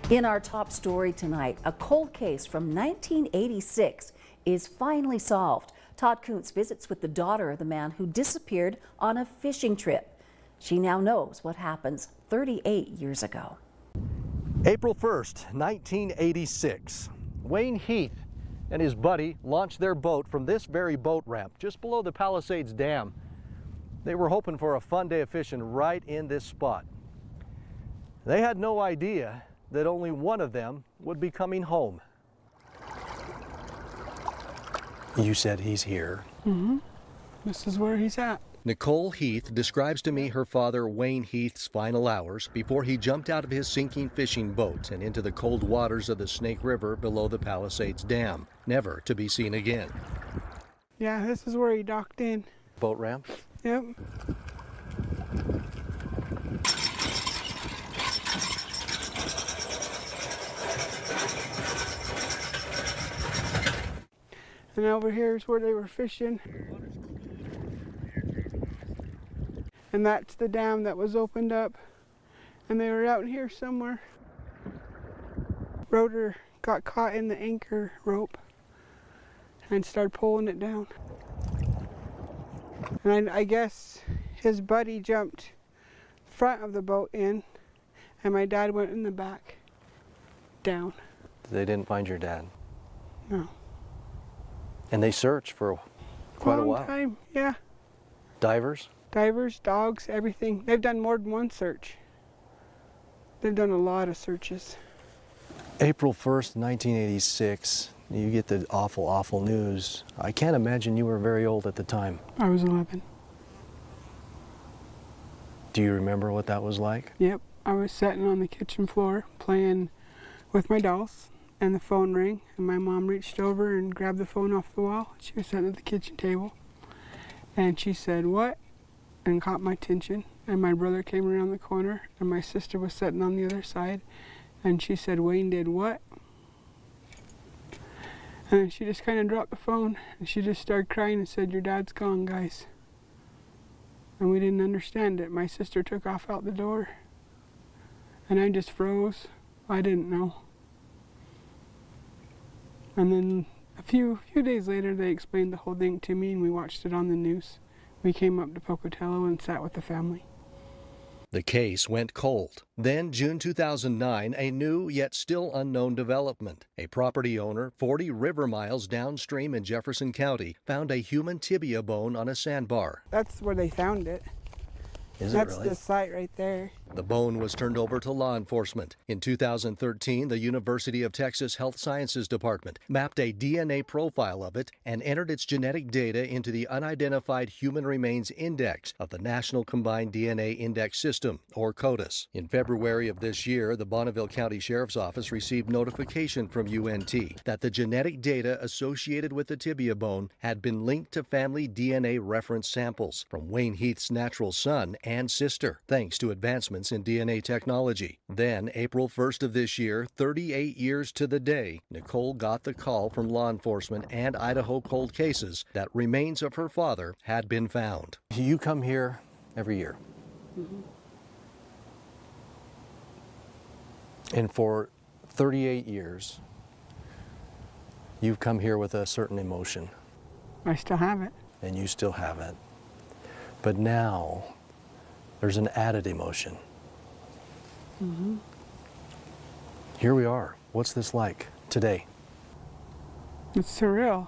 In our top story tonight, a cold case from 1986 is finally solved. Todd Kuntz visits with the daughter of the man who disappeared on a fishing trip. She now knows what happens 38 years ago. April 1st, 1986. Wayne Heath and his buddy launched their boat from this very boat ramp just below the Palisades Dam. They were hoping for a fun day of fishing right in this spot. They had no idea that only one of them would be coming home. You said he's here. Mm-hmm. This is where he's at. Nicole Heath describes to me her father Wayne Heath's final hours before he jumped out of his sinking fishing boat and into the cold waters of the Snake River below the Palisades Dam, never to be seen again. Yeah, this is where he docked in. Boat ramp? Yep. And over here is where they were fishing. And that's the dam that was opened up. And they were out here somewhere. Rotor got caught in the anchor rope and started pulling it down. And I guess his buddy jumped front of the boat in, and my dad went in the back, down. They didn't find your dad? No. And they searched for quite a while? Long time, yeah. Divers? Divers, dogs, everything. They've done more than one search. They've done a lot of searches. April 1st, 1986, you get the awful, awful news. I can't imagine you were very old at the time. I was 11. Do you remember what that was like? Yep, I was sitting on the kitchen floor playing with my dolls, and the phone rang, and my mom reached over and grabbed the phone off the wall. She was sitting at the kitchen table, and she said, "What?" and caught my attention. And my brother came around the corner, and my sister was sitting on the other side, and she said, "Wayne did what?" And then she just kind of dropped the phone, and she just started crying and said, "Your dad's gone, guys." And we didn't understand it. My sister took off out the door, and I just froze. I didn't know. And then a few days later, they explained the whole thing to me, and we watched it on the news. We came up to Pocatello and sat with the family. The case went cold. Then, June 2009, a new yet still unknown development. A property owner 40 river miles downstream in Jefferson County found a human tibia bone on a sandbar. That's where they found it. Is That's it really? the site right there. The bone was turned over to law enforcement. In 2013, the University of Texas Health Sciences Department mapped a DNA profile of it and entered its genetic data into the Unidentified Human Remains Index of the National Combined DNA Index System, or CODIS. In February of this year, the Bonneville County Sheriff's Office received notification from UNT that the genetic data associated with the tibia bone had been linked to family DNA reference samples from Wayne Heath's natural son and sister, thanks to advancements in DNA technology. Then, April 1st of this year, 38 years to the day, Nicole got the call from law enforcement and Idaho cold cases that remains of her father had been found. You come here every year. Mm-hmm. And for 38 years, you've come here with a certain emotion. I still have it. And you still have it. But now, there's an added emotion. Mm-hmm. Here we are. What's this like today? It's surreal.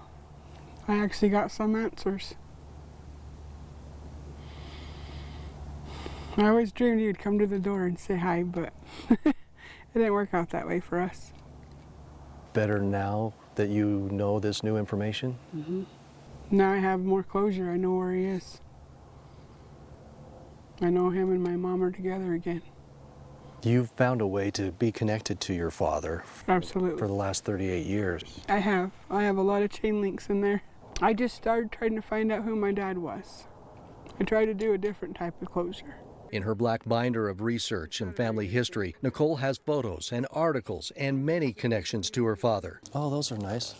I actually got some answers. I always dreamed you'd come to the door and say hi, but it didn't work out that way for us. Better now that you know this new information? Mm-hmm. Now I have more closure. I know where he is. I know him and my mom are together again. You've found a way to be connected to your father. Absolutely. For the last 38 years. I have a lot of chain links in there. I just started trying to find out who my dad was. I tried to do a different type of closure. In her black binder of research and family history, Nicole has photos and articles and many connections to her father. Oh, those are nice.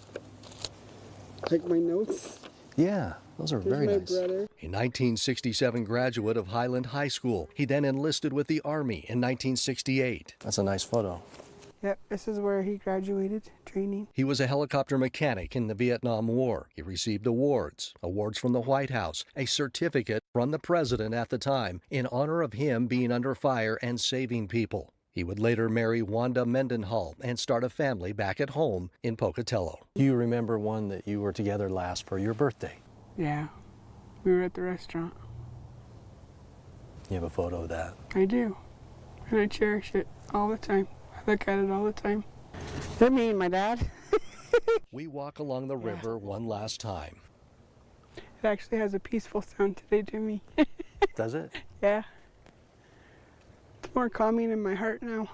Like my notes? Yeah, those are very nice. Brother. A 1967 graduate of Highland High School. He then enlisted with the Army in 1968. That's a nice photo. Yep, this is where he graduated training. He was a helicopter mechanic in the Vietnam War. He received awards from the White House, a certificate from the president at the time in honor of him being under fire and saving people. He would later marry Wanda Mendenhall and start a family back at home in Pocatello. Do you remember one that you were together last for your birthday? Yeah, we were at the restaurant. You have a photo of that? I do, and I cherish it all the time. I look at it all the time. They're me and my dad. We walk along the river one last time. It actually has a peaceful sound today to me. Does it? Yeah. It's more calming in my heart now.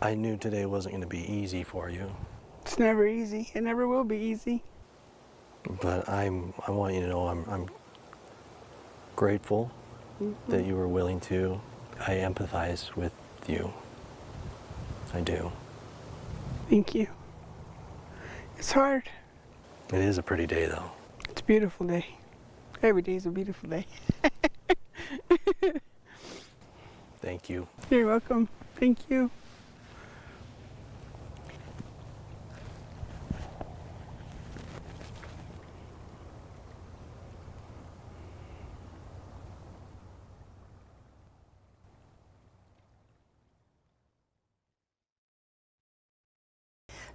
I knew today wasn't going to be easy for you, It's never easy. It never will be easy. but I want you to know I'm grateful that you were willing to. I empathize with you. I do. Thank you. It's hard. It is a pretty day, though. It's a beautiful day. Every day is a beautiful day. Thank you. You're welcome. Thank you.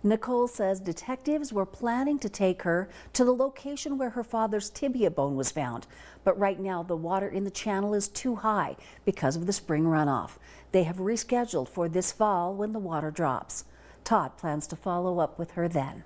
Nicole says detectives were planning to take her to the location where her father's tibia bone was found. But right now the water in the channel is too high because of the spring runoff. They have rescheduled for this fall when the water drops. Todd plans to follow up with her then.